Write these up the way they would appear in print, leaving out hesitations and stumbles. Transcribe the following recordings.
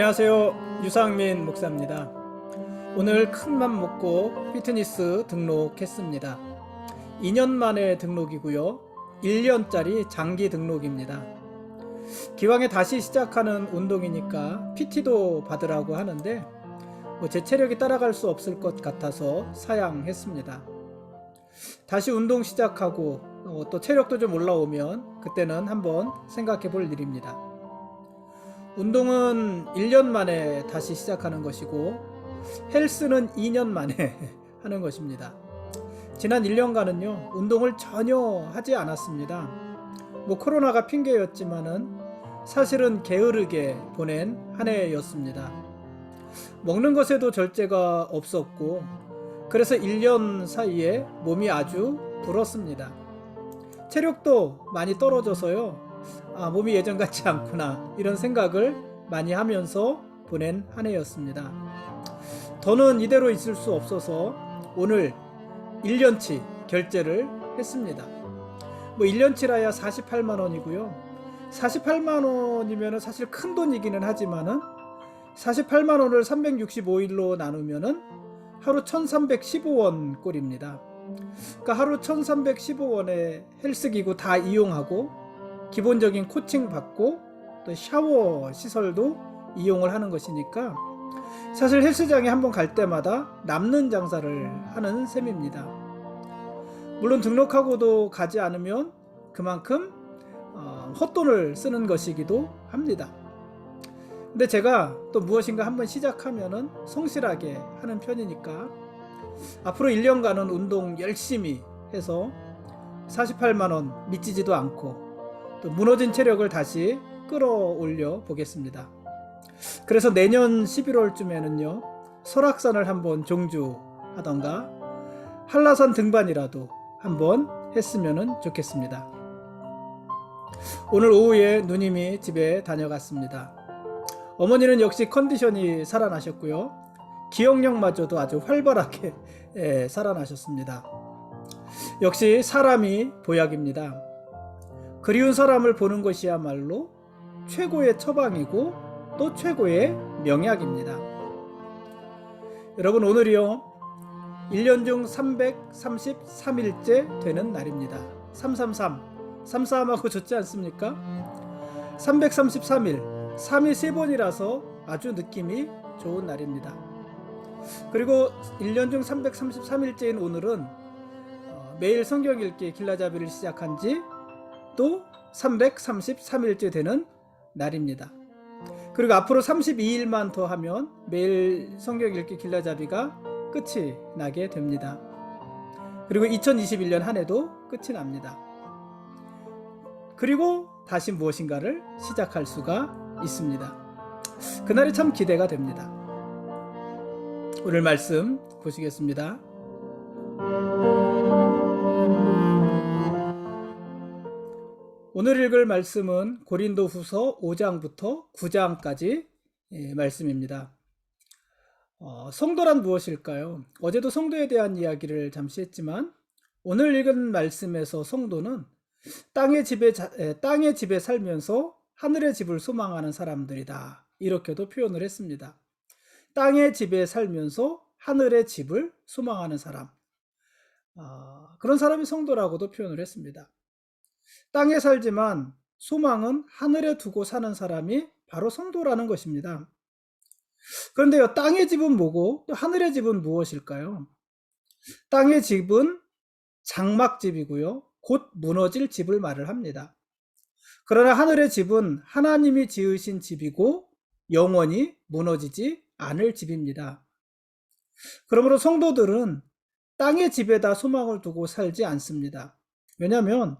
안녕하세요. 유상민 목사입니다. 오늘 큰맘 먹고 피트니스 등록했습니다. 2년 만에 등록이고요. 1년짜리 장기 등록입니다. 기왕에 다시 시작하는 운동이니까 PT도 받으라고 하는데 제 체력이 따라갈 수 없을 것 같아서 사양했습니다. 다시 운동 시작하고 또 체력도 좀 올라오면 그때는 한번 생각해 볼 일입니다. 운동은 1년 만에 다시 시작하는 것이고 헬스는 2년 만에 하는 것입니다. 지난 1년간은요 운동을 전혀 하지 않았습니다. 코로나가 핑계였지만은 사실은 게으르게 보낸 한 해였습니다. 먹는 것에도 절제가 없었고 그래서 1년 사이에 몸이 아주 불었습니다. 체력도 많이 떨어져서요 몸이 예전 같지 않구나 이런 생각을 많이 하면서 보낸 한 해였습니다. 더는 이대로 있을 수 없어서 오늘 1년치 결제를 했습니다. 1년치라야 48만 원이고요. 48만 원이면 사실 큰 돈이기는 하지만은 48만 원을 365일로 나누면은 하루 1315원 꼴입니다. 그러니까 하루 1315원에 헬스기구 다 이용하고 기본적인 코칭 받고 또 샤워 시설도 이용을 하는 것이니까 사실 헬스장에 한번 갈 때마다 남는 장사를 하는 셈입니다. 물론 등록하고도 가지 않으면 그만큼 헛돈을 쓰는 것이기도 합니다. 근데 제가 또 무엇인가 한번 시작하면은 성실하게 하는 편이니까 앞으로 1년간은 운동 열심히 해서 48만 원 미치지도 않고 또 무너진 체력을 다시 끌어올려 보겠습니다. 그래서 내년 11월쯤에는요 설악산을 한번 종주하던가 한라산 등반이라도 한번 했으면 좋겠습니다. 오늘 오후에 누님이 집에 다녀갔습니다. 어머니는 역시 컨디션이 살아나셨고요 기억력마저도 아주 활발하게 살아나셨습니다. 역시 사람이 보약입니다. 그리운 사람을 보는 것이야말로 최고의 처방이고 또 최고의 명약입니다. 여러분 오늘이요 1년 중 333일째 되는 날입니다. 333 33하고 좋지 않습니까? 333일 3이 3번이라서 아주 느낌이 좋은 날입니다. 그리고 1년 중 333일째인 오늘은 매일 성경 읽기 길라잡이를 시작한 지 또 333일째 되는 날입니다. 그리고 앞으로 32일만 더 하면 매일 성경 읽기 길라잡이가 끝이 나게 됩니다. 그리고 2021년 한 해도 끝이 납니다. 그리고 다시 무엇인가를 시작할 수가 있습니다. 그날이 참 기대가 됩니다. 오늘 말씀 보시겠습니다. 오늘 읽을 말씀은 고린도후서 5장부터 9장까지 말씀입니다. 성도란 무엇일까요? 어제도 성도에 대한 이야기를 잠시 했지만 오늘 읽은 말씀에서 성도는 땅의 집에 살면서 하늘의 집을 소망하는 사람들이다. 이렇게도 표현을 했습니다. 땅의 집에 살면서 하늘의 집을 소망하는 사람. 그런 사람이 성도라고도 표현을 했습니다. 땅에 살지만 소망은 하늘에 두고 사는 사람이 바로 성도라는 것입니다. 그런데요, 땅의 집은 뭐고 또 하늘의 집은 무엇일까요? 땅의 집은 장막집이고요. 곧 무너질 집을 말을 합니다. 그러나 하늘의 집은 하나님이 지으신 집이고 영원히 무너지지 않을 집입니다. 그러므로 성도들은 땅의 집에다 소망을 두고 살지 않습니다. 왜냐하면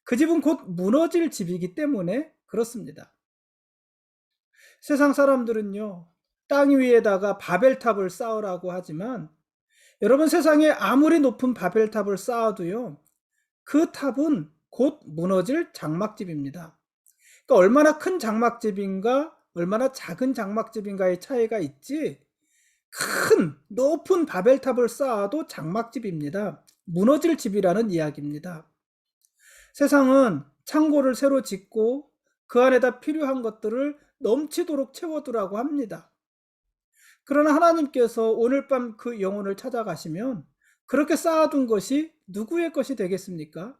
그 집은 곧 무너질 집이기 때문에 그렇습니다. 세상 사람들은요, 땅 위에다가 바벨탑을 쌓으라고 하지만 여러분 세상에 아무리 높은 바벨탑을 쌓아도요, 그 탑은 곧 무너질 장막집입니다. 그러니까 얼마나 큰 장막집인가 얼마나 작은 장막집인가의 차이가 있지 큰 높은 바벨탑을 쌓아도 장막집입니다. 무너질 집이라는 이야기입니다. 세상은 창고를 새로 짓고 그 안에다 필요한 것들을 넘치도록 채워두라고 합니다. 그러나 하나님께서 오늘 밤 그 영혼을 찾아가시면 그렇게 쌓아둔 것이 누구의 것이 되겠습니까?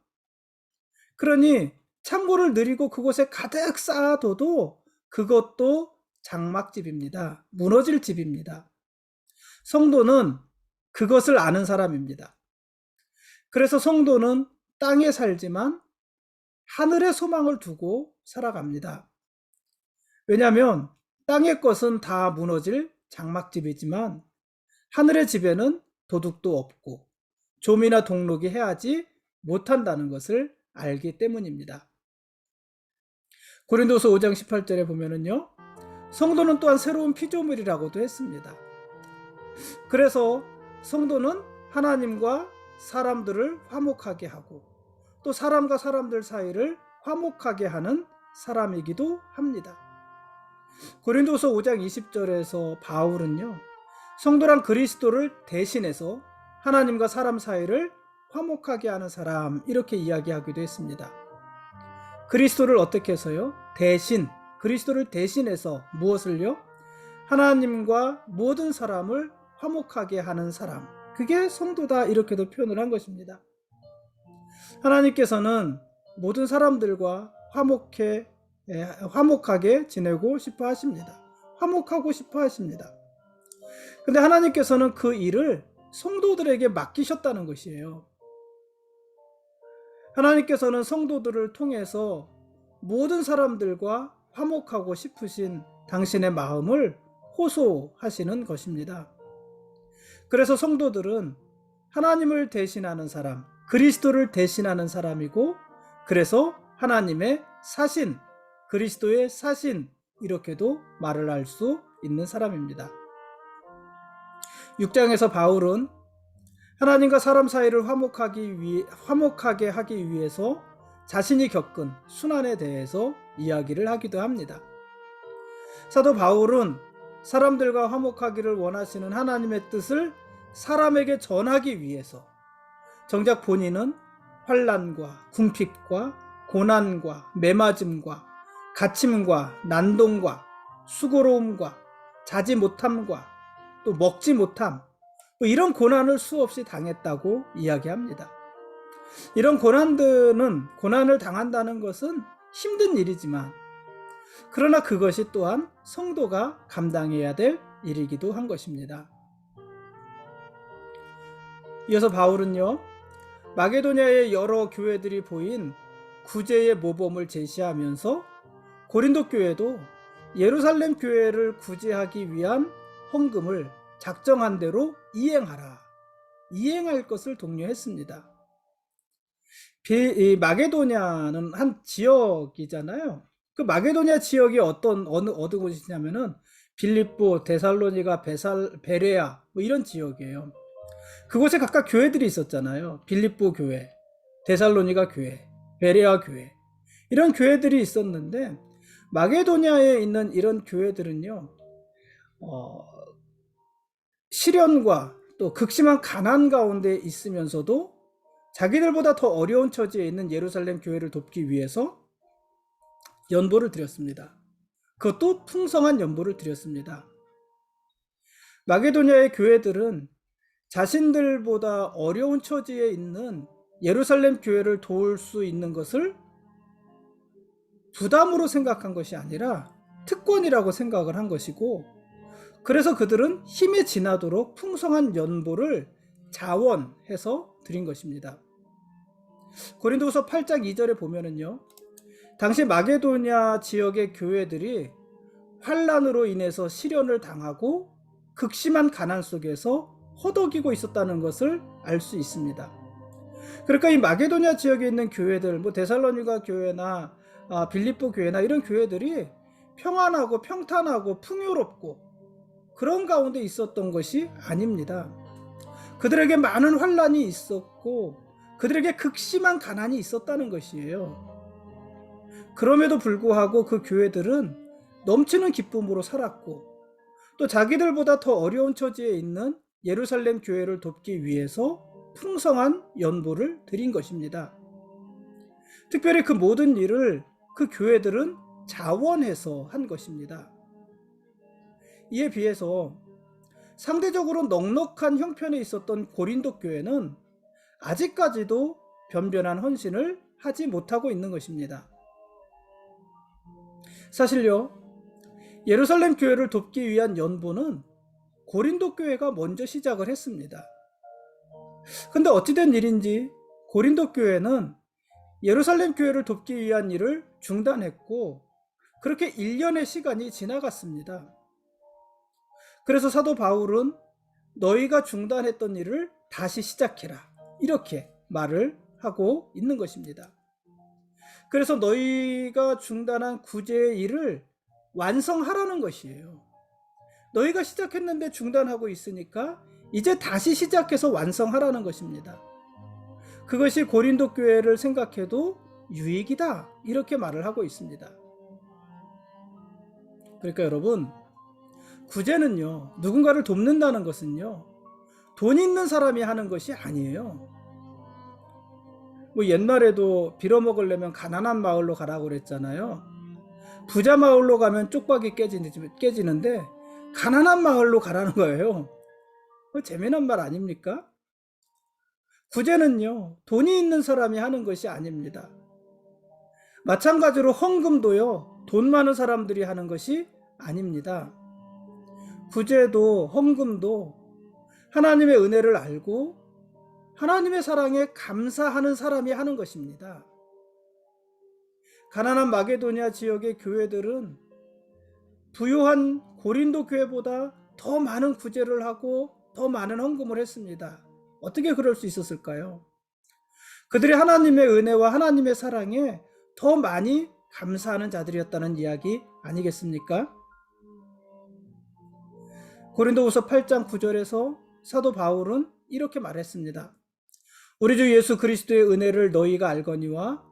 그러니 창고를 늘이고 그곳에 가득 쌓아둬도 그것도 장막집입니다. 무너질 집입니다. 성도는 그것을 아는 사람입니다. 그래서 성도는 땅에 살지만 하늘의 소망을 두고 살아갑니다. 왜냐하면 땅의 것은 다 무너질 장막집이지만 하늘의 집에는 도둑도 없고 좀이나 동록이 해하지 못한다는 것을 알기 때문입니다. 고린도서 5장 18절에 보면은요, 성도는 또한 새로운 피조물이라고도 했습니다. 그래서 성도는 하나님과 사람들을 화목하게 하고 또 사람과 사람들 사이를 화목하게 하는 사람이기도 합니다. 고린도서 5장 20절에서 바울은요, 성도란 그리스도를 대신해서 하나님과 사람 사이를 화목하게 하는 사람, 이렇게 이야기하기도 했습니다. 그리스도를 어떻게 해서요? 그리스도를 대신해서 무엇을요? 하나님과 모든 사람을 화목하게 하는 사람, 그게 성도다, 이렇게도 표현을 한 것입니다. 하나님께서는 모든 사람들과 화목하게 지내고 싶어 하십니다. 화목하고 싶어 하십니다. 근데 하나님께서는 그 일을 성도들에게 맡기셨다는 것이에요. 하나님께서는 성도들을 통해서 모든 사람들과 화목하고 싶으신 당신의 마음을 호소하시는 것입니다. 그래서 성도들은 하나님을 대신하는 사람, 그리스도를 대신하는 사람이고, 그래서 하나님의 사신, 그리스도의 사신, 이렇게도 말을 할 수 있는 사람입니다. 6장에서 바울은 하나님과 사람 사이를 화목하게 하기 위해서 자신이 겪은 순환에 대해서 이야기를 하기도 합니다. 사도 바울은 사람들과 화목하기를 원하시는 하나님의 뜻을 사람에게 전하기 위해서 정작 본인은 환난과 궁핍과 고난과 매맞음과 갇힘과 난동과 수고로움과 자지 못함과 또 먹지 못함, 이런 고난을 수없이 당했다고 이야기합니다. 이런 고난을 당한다는 것은 힘든 일이지만, 그러나 그것이 또한 성도가 감당해야 될 일이기도 한 것입니다. 이어서 바울은요, 마게도냐의 여러 교회들이 보인 구제의 모범을 제시하면서 고린도 교회도 예루살렘 교회를 구제하기 위한 헌금을 작정한 대로 이행할 것을 독려했습니다. 마게도냐는 한 지역이잖아요. 그 마게도냐 지역이 어느 곳이냐면은 빌립보, 데살로니가, 베레아, 이런 지역이에요. 그곳에 각각 교회들이 있었잖아요. 빌립보 교회, 데살로니가 교회, 베레아 교회, 이런 교회들이 있었는데, 마게도냐에 있는 이런 교회들은요, 시련과 또 극심한 가난 가운데 있으면서도 자기들보다 더 어려운 처지에 있는 예루살렘 교회를 돕기 위해서 연보를 드렸습니다. 그것도 풍성한 연보를 드렸습니다. 마게도냐의 교회들은 자신들보다 어려운 처지에 있는 예루살렘 교회를 도울 수 있는 것을 부담으로 생각한 것이 아니라 특권이라고 생각을 한 것이고, 그래서 그들은 힘에 지나도록 풍성한 연보를 자원해서 드린 것입니다. 고린도후서 8장 2절에 보면은요, 당시 마게도냐 지역의 교회들이 환난으로 인해서 시련을 당하고 극심한 가난 속에서 허덕이고 있었다는 것을 알 수 있습니다. 그러니까 이 마게도냐 지역에 있는 교회들, 데살로니가 교회나 빌립보 교회나 이런 교회들이 평안하고 평탄하고 풍요롭고 그런 가운데 있었던 것이 아닙니다. 그들에게 많은 환난이 있었고 그들에게 극심한 가난이 있었다는 것이에요. 그럼에도 불구하고 그 교회들은 넘치는 기쁨으로 살았고, 또 자기들보다 더 어려운 처지에 있는 예루살렘 교회를 돕기 위해서 풍성한 연보를 드린 것입니다. 특별히 그 모든 일을 그 교회들은 자원해서 한 것입니다. 이에 비해서 상대적으로 넉넉한 형편에 있었던 고린도 교회는 아직까지도 변변한 헌신을 하지 못하고 있는 것입니다. 사실요, 예루살렘 교회를 돕기 위한 연보는 고린도 교회가 먼저 시작을 했습니다. 근데 어찌된 일인지 고린도 교회는 예루살렘 교회를 돕기 위한 일을 중단했고, 그렇게 1년의 시간이 지나갔습니다. 그래서 사도 바울은 너희가 중단했던 일을 다시 시작해라, 이렇게 말을 하고 있는 것입니다. 그래서 너희가 중단한 구제의 일을 완성하라는 것이에요. 너희가 시작했는데 중단하고 있으니까 이제 다시 시작해서 완성하라는 것입니다. 그것이 고린도 교회를 생각해도 유익이다, 이렇게 말을 하고 있습니다. 그러니까 여러분, 구제는요, 누군가를 돕는다는 것은요, 돈 있는 사람이 하는 것이 아니에요. 뭐 옛날에도 빌어먹으려면 가난한 마을로 가라고 그랬잖아요. 부자 마을로 가면 쪽박이 깨지는데 가난한 마을로 가라는 거예요. 재미난 말 아닙니까? 구제는요, 돈이 있는 사람이 하는 것이 아닙니다. 마찬가지로 헌금도요, 돈 많은 사람들이 하는 것이 아닙니다. 구제도 헌금도 하나님의 은혜를 알고 하나님의 사랑에 감사하는 사람이 하는 것입니다. 가난한 마게도니아 지역의 교회들은 부유한 고린도 교회보다 더 많은 구제를 하고 더 많은 헌금을 했습니다. 어떻게 그럴 수 있었을까요? 그들이 하나님의 은혜와 하나님의 사랑에 더 많이 감사하는 자들이었다는 이야기 아니겠습니까? 고린도후서 8장 9절에서 사도 바울은 이렇게 말했습니다. 우리 주 예수 그리스도의 은혜를 너희가 알거니와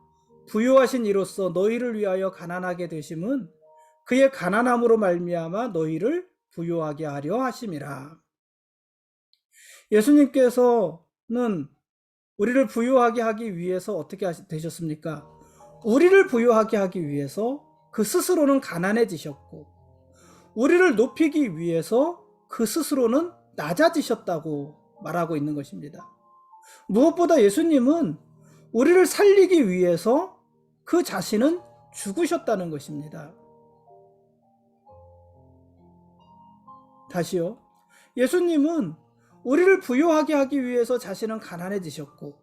부유하신 이로써 너희를 위하여 가난하게 되심은 그의 가난함으로 말미암아 너희를 부유하게 하려 하심이라. 예수님께서는 우리를 부유하게 하기 위해서 어떻게 되셨습니까? 우리를 부유하게 하기 위해서 그 스스로는 가난해지셨고, 우리를 높이기 위해서 그 스스로는 낮아지셨다고 말하고 있는 것입니다. 무엇보다 예수님은 우리를 살리기 위해서 그 자신은 죽으셨다는 것입니다. 다시요. 예수님은 우리를 부유하게 하기 위해서 자신은 가난해지셨고,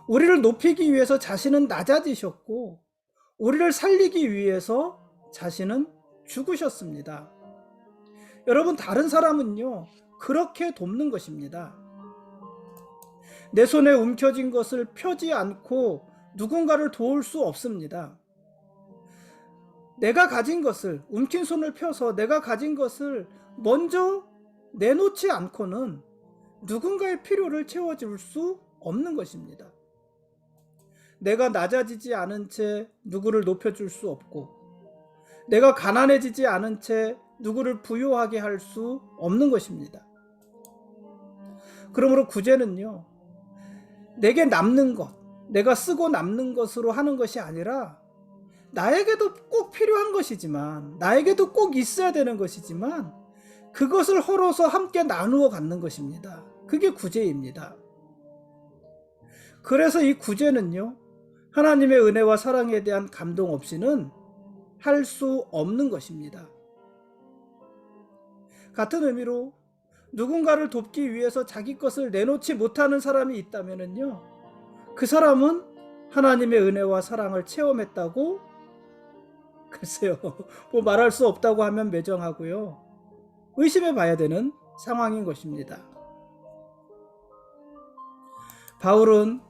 우리를 높이기 위해서 자신은 낮아지셨고, 우리를 살리기 위해서 자신은 죽으셨습니다. 여러분, 다른 사람은요, 그렇게 돕는 것입니다. 내 손에 움켜진 것을 펴지 않고 누군가를 도울 수 없습니다. 내가 가진 것을, 움킨 손을 펴서 내가 가진 것을 먼저 내놓지 않고는 누군가의 필요를 채워줄 수 없는 것입니다. 내가 낮아지지 않은 채 누구를 높여줄 수 없고, 내가 가난해지지 않은 채 누구를 부유하게 할 수 없는 것입니다. 그러므로 구제는요, 내게 남는 것, 내가 쓰고 남는 것으로 하는 것이 아니라 나에게도 꼭 필요한 것이지만, 나에게도 꼭 있어야 되는 것이지만 그것을 헐어서 함께 나누어 갖는 것입니다. 그게 구제입니다. 그래서 이 구제는요, 하나님의 은혜와 사랑에 대한 감동 없이는 할 수 없는 것입니다. 같은 의미로 누군가를 돕기 위해서 자기 것을 내놓지 못하는 사람이 있다면요, 그 사람은 하나님의 은혜와 사랑을 체험했다고, 글쎄요, 뭐 말할 수 없다고 하면 매정하고요, 의심해 봐야 되는 상황인 것입니다. 바울은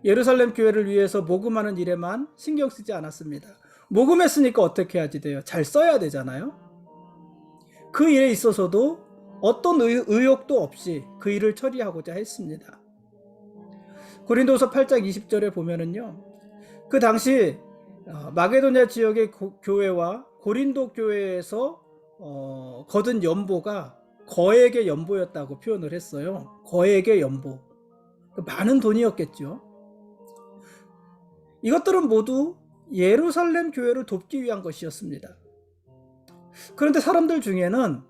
예루살렘 교회를 위해서 모금하는 일에만 신경 쓰지 않았습니다. 모금했으니까 어떻게 해야지 돼요? 잘 써야 되잖아요. 그 일에 있어서도 어떤 의욕도 없이 그 일을 처리하고자 했습니다. 고린도서 8장 20절에 보면은요, 그 당시 마게도냐 지역의 교회와 고린도 교회에서 거둔 연보가 거액의 연보였다고 표현을 했어요. 거액의 연보. 많은 돈이었겠죠. 이것들은 모두 예루살렘 교회를 돕기 위한 것이었습니다. 그런데 사람들 중에는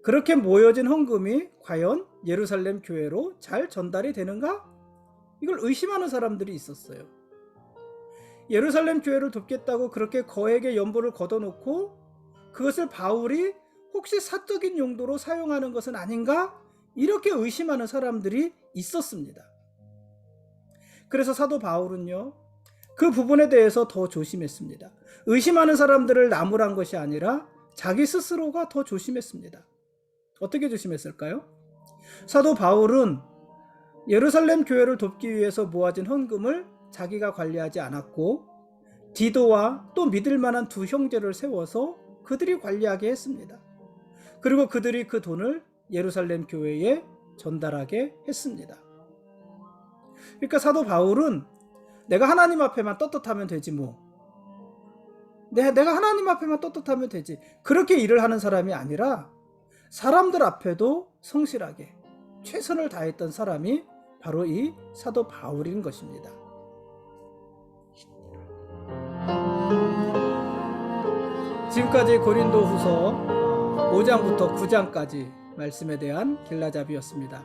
그렇게 모여진 헌금이 과연 예루살렘 교회로 잘 전달이 되는가? 이걸 의심하는 사람들이 있었어요. 예루살렘 교회를 돕겠다고 그렇게 거액의 연보를 걷어놓고 그것을 바울이 혹시 사적인 용도로 사용하는 것은 아닌가? 이렇게 의심하는 사람들이 있었습니다. 그래서 사도 바울은요, 그 부분에 대해서 더 조심했습니다. 의심하는 사람들을 나무란 것이 아니라 자기 스스로가 더 조심했습니다. 어떻게 조심했을까요? 사도 바울은 예루살렘 교회를 돕기 위해서 모아진 헌금을 자기가 관리하지 않았고 디도와 또 믿을 만한 두 형제를 세워서 그들이 관리하게 했습니다. 그리고 그들이 그 돈을 예루살렘 교회에 전달하게 했습니다. 그러니까 사도 바울은 내가 하나님 앞에만 떳떳하면 되지 뭐. 내가 하나님 앞에만 떳떳하면 되지. 그렇게 일을 하는 사람이 아니라 사람들 앞에도 성실하게 최선을 다했던 사람이 바로 이 사도 바울인 것입니다. 지금까지 고린도후서 5장부터 9장까지 말씀에 대한 길라잡이였습니다.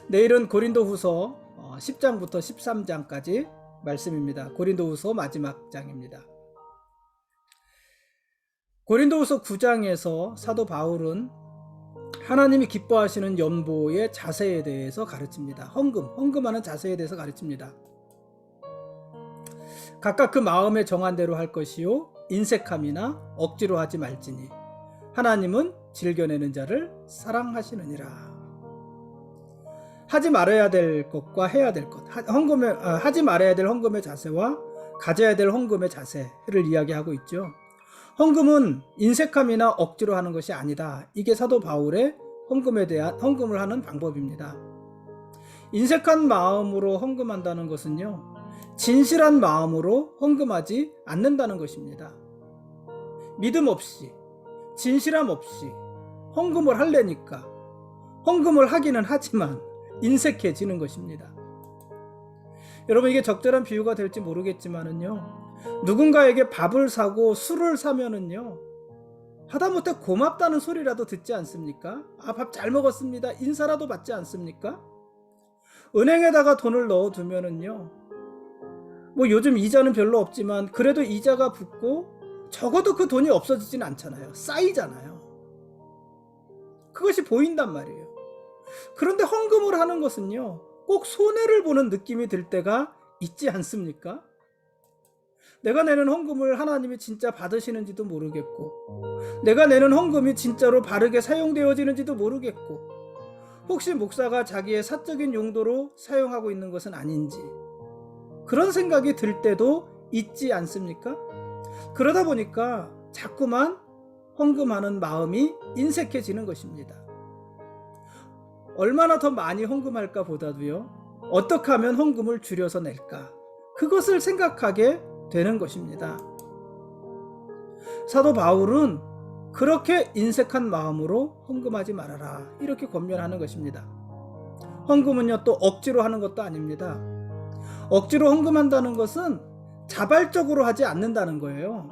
내일은 고린도후서 10장부터 13장까지 말씀입니다. 고린도후서 마지막 장입니다. 고린도후서 9장에서 사도 바울은 하나님이 기뻐하시는 연보의 자세에 대해서 가르칩니다. 헌금하는 자세에 대해서 가르칩니다. 각각 그 마음에 정한 대로 할 것이요 인색함이나 억지로 하지 말지니 하나님은 즐겨내는 자를 사랑하시느니라. 하지 말아야 될 것과 해야 될 것, 하지 말아야 될 헌금의 자세와 가져야 될 헌금의 자세를 이야기하고 있죠. 헌금은 인색함이나 억지로 하는 것이 아니다. 이게 사도 바울의 헌금에 대한 헌금을 하는 방법입니다. 인색한 마음으로 헌금한다는 것은요, 진실한 마음으로 헌금하지 않는다는 것입니다. 믿음 없이, 진실함 없이 헌금을 하려니까 헌금을 하기는 하지만 인색해지는 것입니다. 여러분, 이게 적절한 비유가 될지 모르겠지만은요, 누군가에게 밥을 사고 술을 사면은요, 하다못해 고맙다는 소리라도 듣지 않습니까? 밥 잘 먹었습니다. 인사라도 받지 않습니까? 은행에다가 돈을 넣어두면은요, 뭐 요즘 이자는 별로 없지만 그래도 이자가 붙고 적어도 그 돈이 없어지진 않잖아요. 쌓이잖아요. 그것이 보인단 말이에요. 그런데 헌금을 하는 것은요, 꼭 손해를 보는 느낌이 들 때가 있지 않습니까? 내가 내는 헌금을 하나님이 진짜 받으시는지도 모르겠고, 내가 내는 헌금이 진짜로 바르게 사용되어지는지도 모르겠고, 혹시 목사가 자기의 사적인 용도로 사용하고 있는 것은 아닌지, 그런 생각이 들 때도 있지 않습니까? 그러다 보니까 자꾸만 헌금하는 마음이 인색해지는 것입니다. 얼마나 더 많이 헌금할까 보다도요, 어떻게 하면 헌금을 줄여서 낼까, 그것을 생각하게 되는 것입니다. 사도 바울은 그렇게 인색한 마음으로 헌금하지 말아라, 이렇게 권면하는 것입니다. 헌금은요, 또 억지로 하는 것도 아닙니다. 억지로 헌금한다는 것은 자발적으로 하지 않는다는 거예요.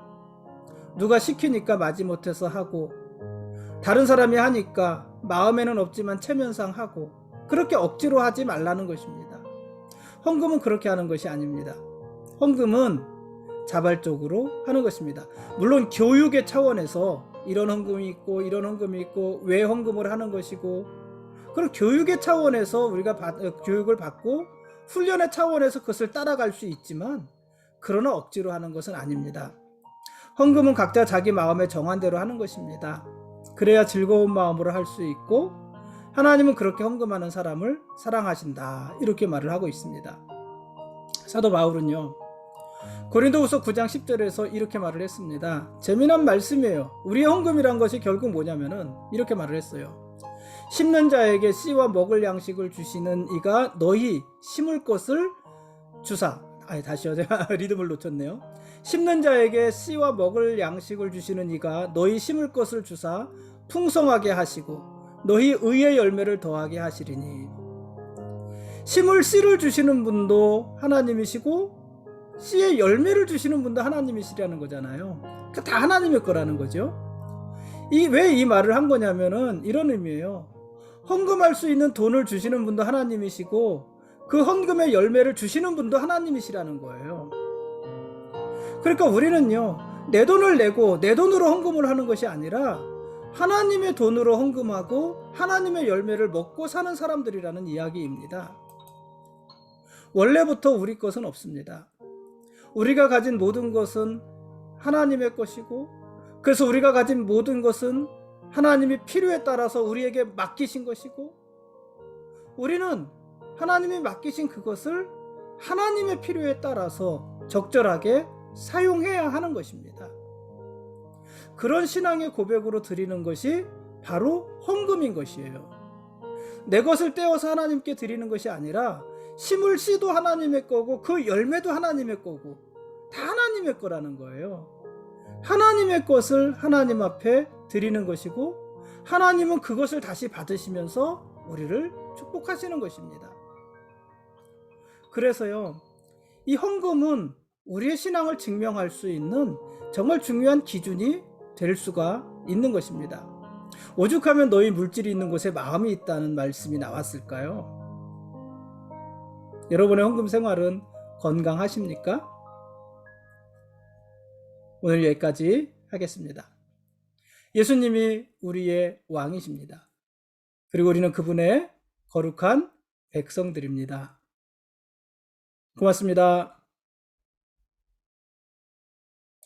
누가 시키니까 마지못해서 하고, 다른 사람이 하니까 마음에는 없지만 체면상 하고, 그렇게 억지로 하지 말라는 것입니다. 헌금은 그렇게 하는 것이 아닙니다. 헌금은 자발적으로 하는 것입니다. 물론 교육의 차원에서 이런 헌금이 있고 이런 헌금이 있고 왜 헌금을 하는 것이고, 그런 교육의 차원에서 우리가 교육을 받고 훈련의 차원에서 그것을 따라갈 수 있지만, 그러나 억지로 하는 것은 아닙니다. 헌금은 각자 자기 마음에 정한 대로 하는 것입니다. 그래야 즐거운 마음으로 할 수 있고, 하나님은 그렇게 헌금하는 사람을 사랑하신다, 이렇게 말을 하고 있습니다. 사도 바울은요, 고린도후서 9장 10절에서 이렇게 말을 했습니다. 재미난 말씀이에요. 우리의 헌금이란 것이 결국 뭐냐면은 이렇게 말을 했어요. 심는 자에게 씨와 먹을 양식을 주시는 이가 너희 심을 것을 주사, 다시요, 제가 리듬을 놓쳤네요. 심는 자에게 씨와 먹을 양식을 주시는 이가 너희 심을 것을 주사 풍성하게 하시고 너희 의의 열매를 더하게 하시리니. 심을 씨를 주시는 분도 하나님이시고, 씨의 열매를 주시는 분도 하나님이시라는 거잖아요. 다 하나님의 거라는 거죠. 왜 이 말을 한 거냐면은 이런 의미예요. 헌금할 수 있는 돈을 주시는 분도 하나님이시고 그 헌금의 열매를 주시는 분도 하나님이시라는 거예요. 그러니까 우리는요, 내 돈을 내고 내 돈으로 헌금을 하는 것이 아니라 하나님의 돈으로 헌금하고 하나님의 열매를 먹고 사는 사람들이라는 이야기입니다. 원래부터 우리 것은 없습니다. 우리가 가진 모든 것은 하나님의 것이고, 그래서 우리가 가진 모든 것은 하나님이 필요에 따라서 우리에게 맡기신 것이고, 우리는 하나님이 맡기신 그것을 하나님의 필요에 따라서 적절하게 사용해야 하는 것입니다. 그런 신앙의 고백으로 드리는 것이 바로 헌금인 것이에요. 내 것을 떼어서 하나님께 드리는 것이 아니라 심을 씨도 하나님의 거고 그 열매도 하나님의 거고 다 하나님의 거라는 거예요. 하나님의 것을 하나님 앞에 드리는 것이고 하나님은 그것을 다시 받으시면서 우리를 축복하시는 것입니다. 그래서요, 이 헌금은 우리의 신앙을 증명할 수 있는 정말 중요한 기준이 될 수가 있는 것입니다. 오죽하면 너희 물질이 있는 곳에 마음이 있다는 말씀이 나왔을까요? 여러분의 헌금 생활은 건강하십니까? 오늘 여기까지 하겠습니다. 예수님이 우리의 왕이십니다. 그리고 우리는 그분의 거룩한 백성들입니다. 고맙습니다.